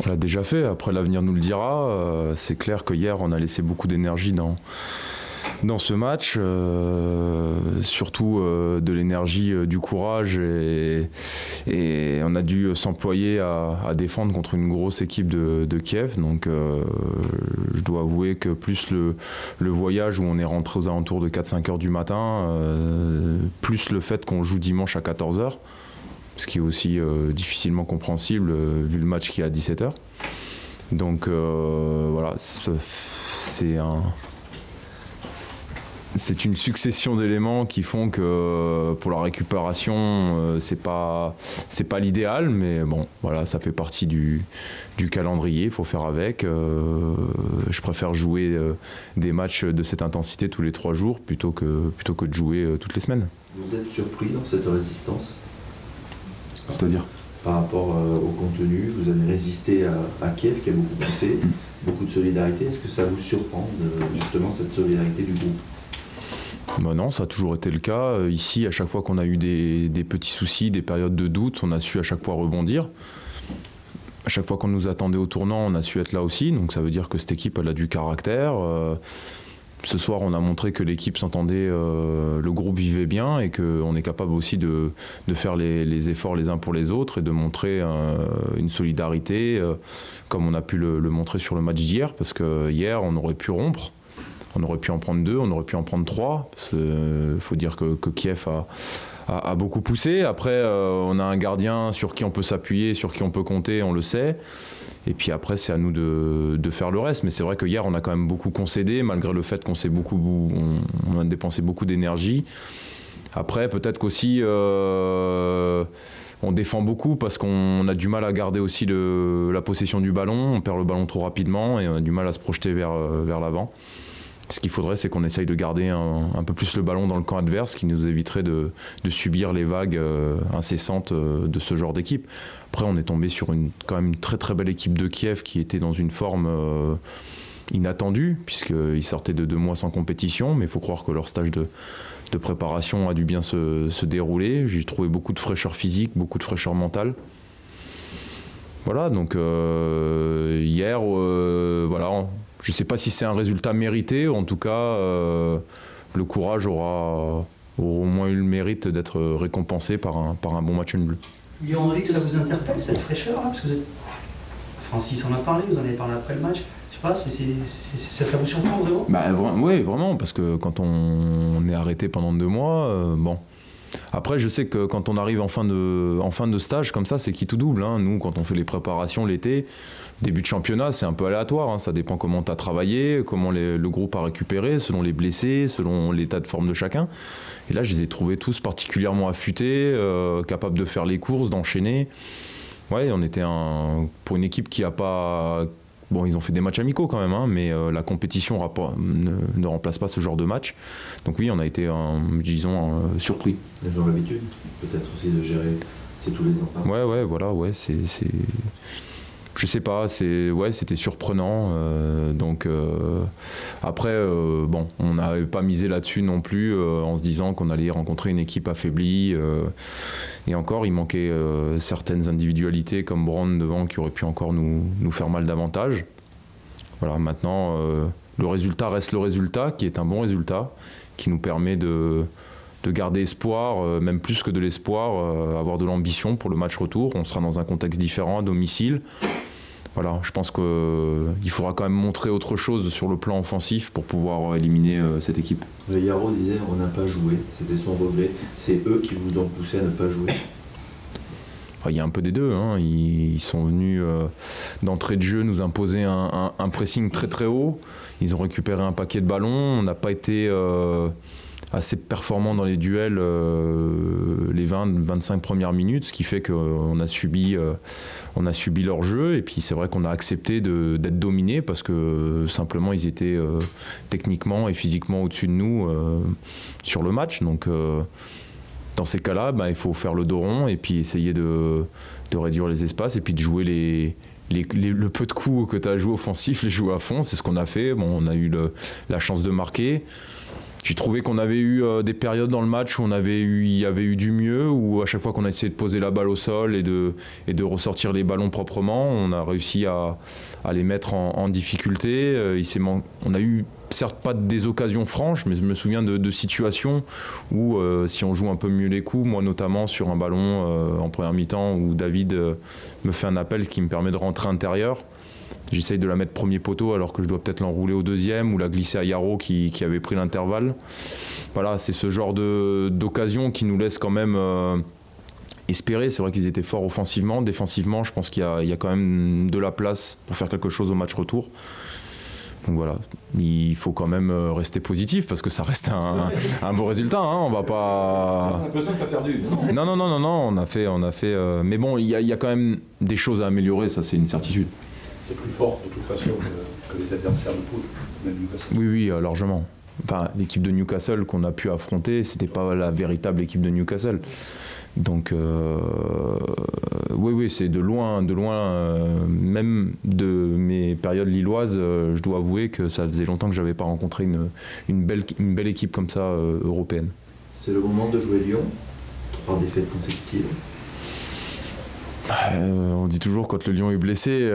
On l'a déjà fait, après l'avenir nous le dira. C'est clair que hier on a laissé beaucoup d'énergie dans ce match, surtout de l'énergie, du courage et on a dû s'employer à défendre contre une grosse équipe de Kiev. Donc je dois avouer que plus le voyage où on est rentré aux alentours de 4-5 heures du matin, plus le fait qu'on joue dimanche à 14 heures, ce qui est aussi difficilement compréhensible vu le match qui est à 17 heures. Donc voilà, c'est une succession d'éléments qui font que pour la récupération, c'est pas l'idéal, mais bon, voilà, ça fait partie du calendrier, il faut faire avec. Je préfère jouer des matchs de cette intensité tous les 3 jours plutôt que de jouer toutes les semaines. Vous êtes surpris dans cette résistance? C'est-à-dire? Par rapport au contenu, vous avez résisté à Kiev qui a beaucoup poussé, beaucoup de solidarité. Est-ce que ça vous surprend justement cette solidarité du groupe? Ben non, ça a toujours été le cas. Ici, à chaque fois qu'on a eu des petits soucis, des périodes de doute, on a su à chaque fois rebondir. À chaque fois qu'on nous attendait au tournant, on a su être là aussi. Donc ça veut dire que cette équipe, elle a du caractère. Ce soir, on a montré que l'équipe s'entendait, le groupe vivait bien et qu'on est capable aussi de faire les efforts les uns pour les autres et de montrer une solidarité comme on a pu le montrer sur le match d'hier. Parce que hier, on aurait pu rompre. On aurait pu en prendre 2, on aurait pu en prendre 3. Il faut dire que Kiev a beaucoup poussé. Après, on a un gardien sur qui on peut s'appuyer, sur qui on peut compter, on le sait. Et puis après, c'est à nous de faire le reste. Mais c'est vrai que hier, on a quand même beaucoup concédé, malgré le fait qu'on a dépensé beaucoup d'énergie. Après, peut-être qu'aussi, on défend beaucoup parce qu'on a du mal à garder aussi la possession du ballon. On perd le ballon trop rapidement et on a du mal à se projeter vers l'avant. Ce qu'il faudrait, c'est qu'on essaye de garder un peu plus le ballon dans le camp adverse, qui nous éviterait de subir les vagues incessantes de ce genre d'équipe. Après, on est tombé sur quand même une très très belle équipe de Kiev qui était dans une forme inattendue, puisqu'ils sortaient de 2 mois sans compétition, mais il faut croire que leur stage de préparation a dû bien se dérouler. J'ai trouvé beaucoup de fraîcheur physique, beaucoup de fraîcheur mentale. Voilà, donc hier, voilà. Je ne sais pas si c'est un résultat mérité, en tout cas, le courage aura au moins eu le mérite d'être récompensé par un bon match nul. Lyon, Henri, que ça vous interpelle, cette fraîcheur-là? Parce que Francis en a parlé, vous en avez parlé après le match. Je sais pas, ça vous surprend vraiment? Oui, vraiment, parce que quand on est arrêté pendant 2 mois, bon. Après, je sais que quand on arrive en fin de stage comme ça, c'est qui tout double. Hein. Nous, quand on fait les préparations l'été, début de championnat, c'est un peu aléatoire. Hein. Ça dépend comment tu as travaillé, comment le groupe a récupéré, selon les blessés, selon l'état de forme de chacun. Et là, je les ai trouvés tous particulièrement affûtés, capables de faire les courses, d'enchaîner. Ouais, on était pour une équipe qui n'a pas... Bon, ils ont fait des matchs amicaux quand même, hein, mais la compétition ne remplace pas ce genre de match. Donc oui, on a été, disons, surpris. Ils ont l'habitude, peut-être aussi, de gérer tous les ans. Ouais, voilà, ouais, je sais pas, c'était surprenant. Donc après, bon, on n'avait pas misé là-dessus non plus en se disant qu'on allait rencontrer une équipe affaiblie. Et encore, il manquait certaines individualités comme Brown devant qui auraient pu encore nous faire mal davantage. Voilà, maintenant, le résultat reste le résultat, qui est un bon résultat, qui nous permet de garder espoir, même plus que de l'espoir, avoir de l'ambition pour le match retour. On sera dans un contexte différent, à domicile. Voilà, je pense qu'il faudra quand même montrer autre chose sur le plan offensif pour pouvoir éliminer cette équipe. Yaro disait on n'a pas joué, c'était son regret. C'est eux qui vous ont poussé à ne pas jouer? Enfin, il y a un peu des deux. Hein. Ils sont venus d'entrée de jeu nous imposer un pressing très très haut. Ils ont récupéré un paquet de ballons. On n'a pas été assez performant dans les duels les 20-25 premières minutes, ce qui fait qu'on a subi leur jeu. Et puis c'est vrai qu'on a accepté d'être dominé parce que simplement ils étaient techniquement et physiquement au-dessus de nous sur le match. Donc dans ces cas-là, il faut faire le dos rond et puis essayer de réduire les espaces et puis de jouer le peu de coups que tu as joué offensif, les jouer à fond. C'est ce qu'on a fait. Bon, on a eu la chance de marquer. J'ai trouvé qu'on avait eu des périodes dans le match où il y avait eu du mieux, où à chaque fois qu'on a essayé de poser la balle au sol et de ressortir les ballons proprement, on a réussi à les mettre en difficulté. On a eu certes pas des occasions franches, mais je me souviens de situations où si on joue un peu mieux les coups, moi notamment sur un ballon en première mi-temps où David me fait un appel qui me permet de rentrer intérieur. J'essaye de la mettre premier poteau alors que je dois peut-être l'enrouler au deuxième ou la glisser à Yaro qui avait pris l'intervalle. Voilà, c'est ce genre d'occasion qui nous laisse quand même espérer. C'est vrai qu'ils étaient forts offensivement. Défensivement, je pense qu'il y a quand même de la place pour faire quelque chose au match retour. Donc voilà, il faut quand même rester positif parce que ça reste un beau résultat. Hein. On va pas. On a l'impression que tu as perdu. Non, on a fait. Mais bon, il y a quand même des choses à améliorer, ça c'est une certitude. C'est plus fort de toute façon que les adversaires de poule, même Newcastle. Oui, largement. Enfin, l'équipe de Newcastle qu'on a pu affronter, c'était pas la véritable équipe de Newcastle. Donc, oui, c'est de loin, même de mes périodes lilloises, je dois avouer que ça faisait longtemps que j'avais pas rencontré une belle équipe comme ça européenne. C'est le moment de jouer Lyon, 3 défaites consécutives. On dit toujours quand le Lyon est blessé,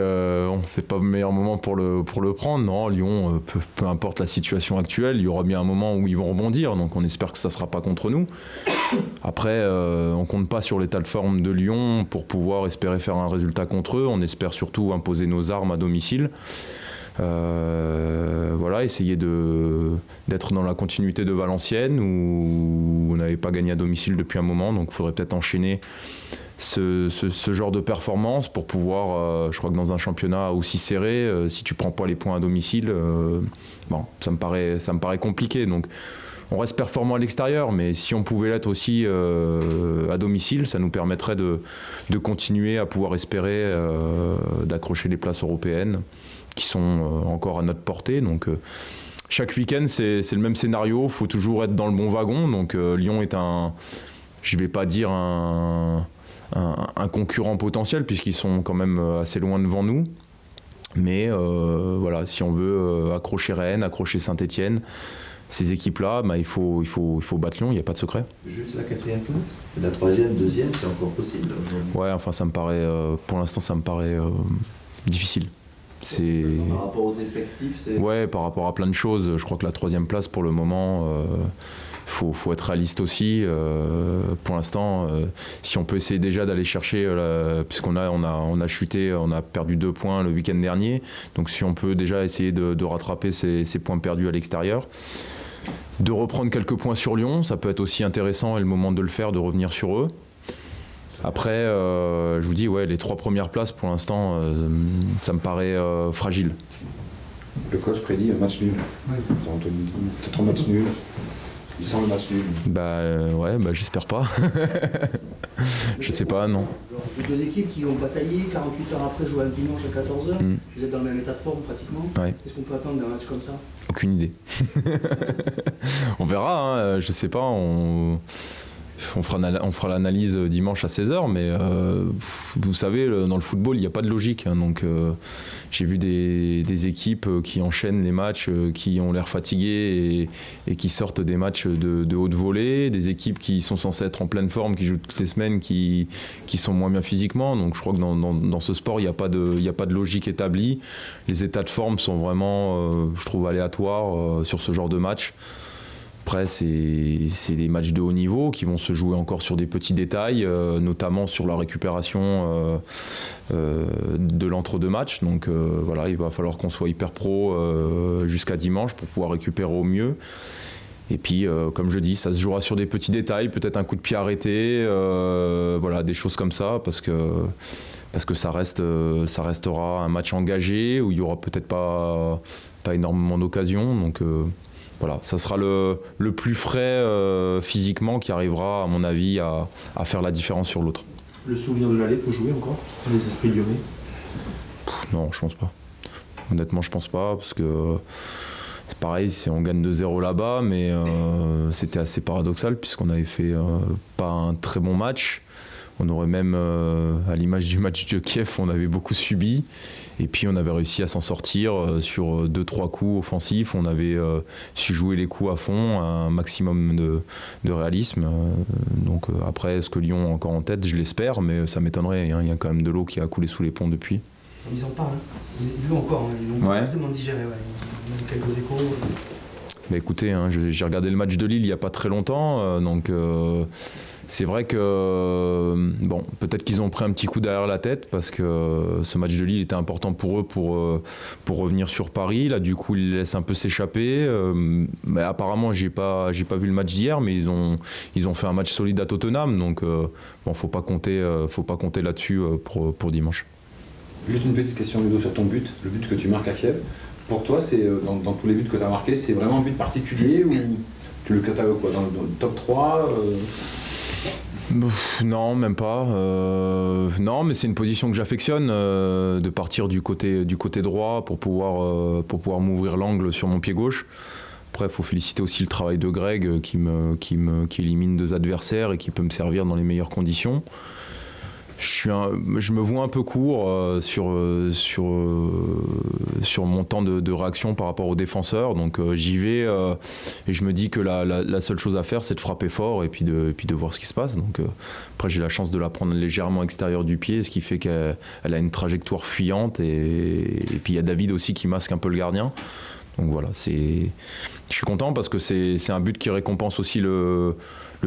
c'est pas le meilleur moment pour le prendre. Non, Lyon, peu importe la situation actuelle, il y aura bien un moment où ils vont rebondir. Donc on espère que ça ne sera pas contre nous. Après, on ne compte pas sur l'état de forme de Lyon pour pouvoir espérer faire un résultat contre eux. On espère surtout imposer nos armes à domicile. Voilà, essayer d'être dans la continuité de Valenciennes où on n'avait pas gagné à domicile depuis un moment. Donc il faudrait peut-être enchaîner ce genre de performance pour pouvoir, je crois que dans un championnat aussi serré, si tu prends pas les points à domicile, bon, ça me paraît compliqué. Donc on reste performant à l'extérieur, mais si on pouvait l'être aussi à domicile, ça nous permettrait de continuer à pouvoir espérer d'accrocher les places européennes qui sont encore à notre portée. Donc chaque week-end c'est le même scénario, il faut toujours être dans le bon wagon. Donc Lyon est je vais pas dire un concurrent potentiel puisqu'ils sont quand même assez loin devant nous. Mais voilà, si on veut accrocher Rennes, accrocher Saint-Etienne, ces équipes-là, il faut battre Lyon, il n'y a pas de secret. Juste la 4e place. La 3e, 2e, c'est encore possible. Ouais, enfin ça me paraît, pour l'instant ça me paraît difficile. Par rapport aux effectifs, Ouais, par rapport à plein de choses. Je crois que la 3e place pour le moment, faut être réaliste aussi. Pour l'instant, si on peut essayer déjà d'aller chercher, puisqu'on a chuté, on a perdu 2 points le week-end dernier, donc si on peut déjà essayer de rattraper ces points perdus à l'extérieur, de reprendre quelques points sur Lyon, ça peut être aussi intéressant et le moment de le faire, de revenir sur eux. Après, je vous dis, ouais, les 3 premières places, pour l'instant, ça me paraît fragile. Le coach prédit un match nul. Oui. Peut-être un match nul. Il sent le match nul. J'espère pas. Je sais pas, non. Les 2 équipes qui ont bataillé 48 heures après jouer le dimanche à 14h, vous êtes dans le même état de forme pratiquement. Ouais. Qu'est-ce qu'on peut attendre d'un match comme ça? Aucune idée. On verra, hein, je sais pas. On fera l'analyse dimanche à 16h, mais vous savez, dans le football, il n'y a pas de logique. Hein, donc, j'ai vu des équipes qui enchaînent les matchs, qui ont l'air fatiguées et qui sortent des matchs de haute volée, des équipes qui sont censées être en pleine forme, qui jouent toutes les semaines, qui sont moins bien physiquement. Donc, je crois que dans ce sport, il n'y a pas de logique établie. Les états de forme sont vraiment, je trouve, aléatoires sur ce genre de match. Après, c'est des matchs de haut niveau qui vont se jouer encore sur des petits détails, notamment sur la récupération de l'entre-deux matchs. Donc voilà, il va falloir qu'on soit hyper pro jusqu'à dimanche pour pouvoir récupérer au mieux. Et puis, comme je dis, ça se jouera sur des petits détails, peut-être un coup de pied arrêté, voilà, des choses comme ça, parce que ça restera un match engagé où il n'y aura peut-être pas énormément d'occasions. Donc voilà, ça sera le plus frais physiquement qui arrivera, à mon avis, à faire la différence sur l'autre. Le souvenir de l'aller peut jouer encore dans les esprits lyonnais? Non, je pense pas. Honnêtement, je pense pas, parce que c'est pareil, on gagne 2-0 là-bas, mais c'était assez paradoxal puisqu'on avait fait pas un très bon match. On aurait même, à l'image du match de Kiev, on avait beaucoup subi. Et puis on avait réussi à s'en sortir sur 2-3 coups offensifs. On avait su jouer les coups à fond, un maximum de réalisme. Donc après, est-ce que Lyon est encore en tête? Je l'espère, mais ça m'étonnerait. Hein. Il y a quand même de l'eau qui a coulé sous les ponts depuis. Ils en parlent, ils l'ont encore, hein. Ils l'ont Ouais. forcément digéré. Ouais. Il y a eu quelques échos. Bah écoutez, hein, j'ai regardé le match de Lille il n'y a pas très longtemps, donc c'est vrai que bon, peut-être qu'ils ont pris un petit coup derrière la tête parce que ce match de Lille était important pour eux pour revenir sur Paris. Là, du coup, ils laissent un peu s'échapper. Mais apparemment, j'ai pas vu le match d'hier, mais ils ont fait un match solide à Tottenham, donc bon, faut pas compter là-dessus pour dimanche. Juste une petite question, Ludo, sur ton but, le but que tu marques à Kiev. Pour toi, c'est dans tous les buts que tu as marqués, c'est vraiment un but particulier ou tu le catalogues quoi, dans le top 3 Non, même pas. Non, mais c'est une position que j'affectionne, de partir du côté droit pour pouvoir m'ouvrir l'angle sur mon pied gauche. Après, il faut féliciter aussi le travail de Greg qui élimine 2 adversaires et qui peut me servir dans les meilleures conditions. Je me vois un peu court sur mon temps de réaction par rapport aux défenseurs, donc j'y vais et je me dis que la seule chose à faire c'est de frapper fort et puis de voir ce qui se passe. Donc après j'ai la chance de la prendre légèrement extérieur du pied, ce qui fait qu'elle a une trajectoire fuyante et puis il y a David aussi qui masque un peu le gardien. Donc voilà, je suis content parce que c'est un but qui récompense aussi le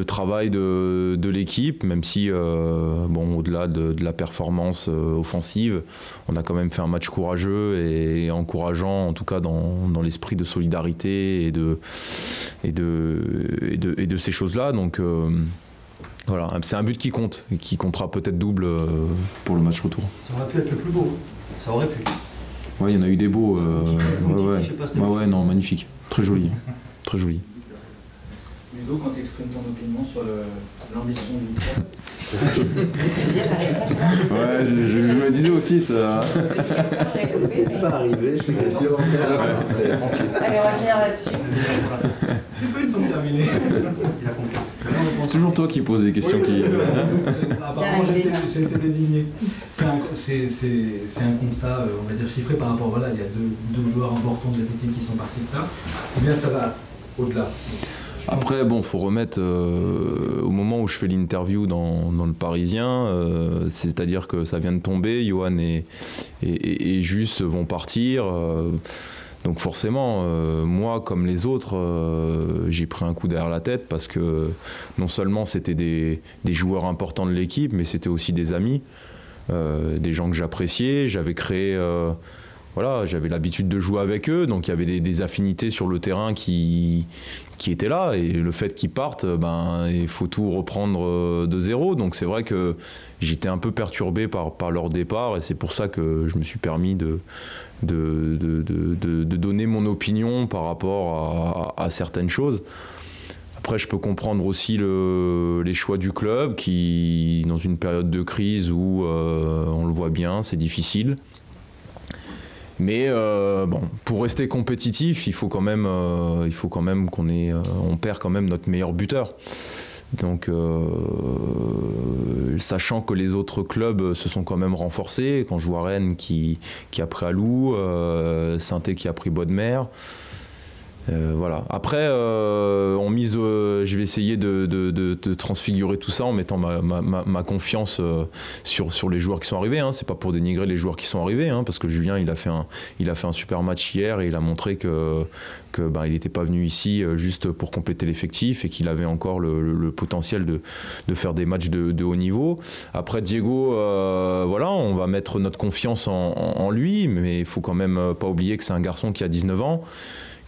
travail de l'équipe, même si bon, au-delà de la performance offensive, on a quand même fait un match courageux et encourageant, en tout cas dans l'esprit de solidarité et de ces choses-là. Donc voilà, c'est un but qui compte et qui comptera peut-être double pour le match retour. Ça aurait pu être le plus beau, ça aurait pu. Ouais, il y en a eu des beaux. Ouais, non, magnifique. Très joli. Très joli. Ludo, quand tu exprimes ton opinion sur l'ambition du club. Ouais, je me disais aussi ça. C'est pas arrivé, je suis resté tranquille. Allez, on va finir là-dessus. J'ai pas eu le temps de terminer. Il a compris. C'est toujours toi qui poses des questions qui. Apparemment, j'ai été désigné. C'est un constat, on va dire, chiffré par rapport, voilà, il y a deux joueurs importants de l'effectif qui sont partis de là. Eh bien, ça va au-delà. Après, bon, faut remettre au moment où je fais l'interview dans le Parisien, c'est-à-dire que ça vient de tomber, Johan et Jus vont partir. Donc forcément, moi comme les autres, j'ai pris un coup derrière la tête parce que non seulement c'était des joueurs importants de l'équipe, mais c'était aussi des amis, des gens que j'appréciais. J'avais créé, voilà, j'avais l'habitude de jouer avec eux, donc il y avait des affinités sur le terrain qui étaient là. Et le fait qu'ils partent, ben, il faut tout reprendre de zéro. Donc c'est vrai que j'étais un peu perturbé par leur départ et c'est pour ça que je me suis permis de donner mon opinion par rapport à certaines choses. Après, je peux comprendre aussi les choix du club qui, dans une période de crise où on le voit bien, c'est difficile. Mais bon, pour rester compétitif, il faut quand même on perd quand même notre meilleur buteur. Donc, sachant que les autres clubs se sont quand même renforcés, quand je vois Rennes qui a pris Alou, Saint-Étienne qui a pris Bodmer. Voilà. Après, je vais essayer de transfigurer tout ça en mettant ma confiance sur les joueurs qui sont arrivés. Hein. C'est pas pour dénigrer les joueurs qui sont arrivés, hein, parce que Julien, il a fait un super match hier et il a montré que il n'était pas venu ici juste pour compléter l'effectif et qu'il avait encore le potentiel de faire des matchs de haut niveau. Après, Diego, voilà, on va mettre notre confiance en lui, mais il faut quand même pas oublier que c'est un garçon qui a 19 ans.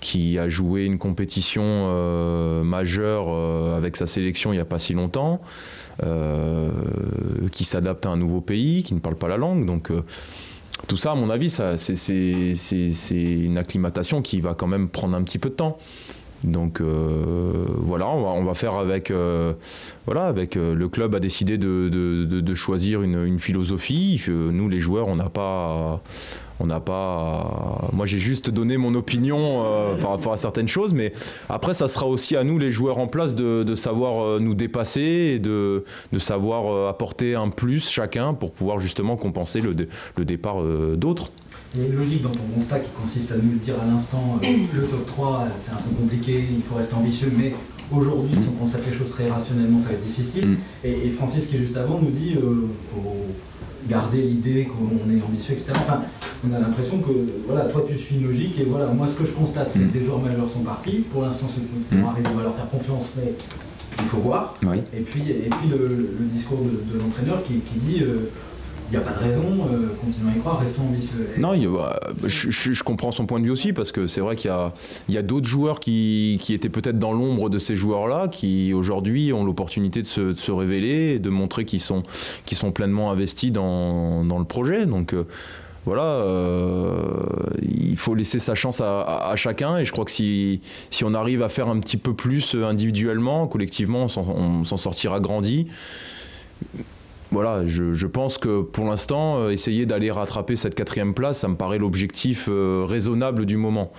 Qui a joué une compétition majeure avec sa sélection il n'y a pas si longtemps, qui s'adapte à un nouveau pays, qui ne parle pas la langue. Donc tout ça, à mon avis, c'est une acclimatation qui va quand même prendre un petit peu de temps. Donc voilà, on va faire avec le club a décidé de choisir une philosophie. Nous, les joueurs, on n'a pas On n'a pas. Moi, j'ai juste donné mon opinion par rapport à certaines choses, mais après, ça sera aussi à nous, les joueurs en place, de savoir nous dépasser et de savoir apporter un plus chacun pour pouvoir justement compenser le départ d'autres. Il y a une logique dans ton constat qui consiste à nous le dire à l'instant, le top 3, c'est un peu compliqué, il faut rester ambitieux, mais aujourd'hui, si on constate les choses très rationnellement, ça va être difficile. Et Francis, qui est juste avant, nous dit faut garder l'idée qu'on est ambitieux, etc. Enfin, on a l'impression que voilà, toi tu suis une logique et voilà, moi ce que je constate, c'est que des joueurs majeurs sont partis. Pour l'instant, ceux qui vont arriver, on va leur faire confiance, mais il faut voir. Oui. Et puis le discours de l'entraîneur qui dit il n'y a pas de raison, continuons à y croire, restons ambitieux. Non, je comprends son point de vue aussi, parce que c'est vrai qu'il y a d'autres joueurs qui étaient peut-être dans l'ombre de ces joueurs-là, qui aujourd'hui ont l'opportunité de se révéler et de montrer qu'ils sont pleinement investis dans le projet. Donc voilà, il faut laisser sa chance à chacun, et je crois que si on arrive à faire un petit peu plus individuellement, collectivement, on s'en sortira grandi. Voilà, je pense que pour l'instant, essayer d'aller rattraper cette 4e place, ça me paraît l'objectif raisonnable du moment.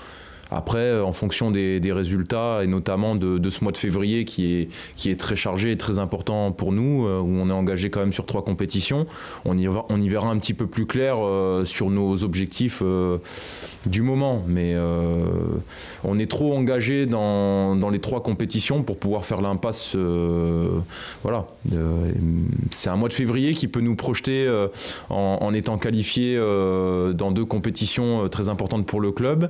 Après, en fonction des résultats, et notamment de ce mois de février qui est très chargé et très important pour nous, où on est engagé quand même sur 3 compétitions, on y verra un petit peu plus clair sur nos objectifs du moment. Mais on est trop engagé dans les 3 compétitions pour pouvoir faire l'impasse. Voilà. C'est un mois de février qui peut nous projeter en étant qualifié dans 2 compétitions très importantes pour le club,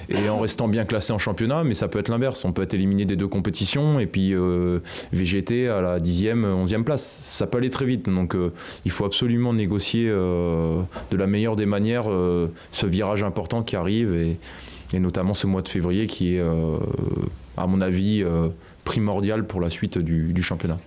et en restant bien classé en championnat, mais ça peut être l'inverse. On peut être éliminé des 2 compétitions et puis végéter à la 10e, 11e place. Ça peut aller très vite. Donc il faut absolument négocier de la meilleure des manières ce virage important qui arrive, et notamment ce mois de février qui est, à mon avis, primordial pour la suite du championnat.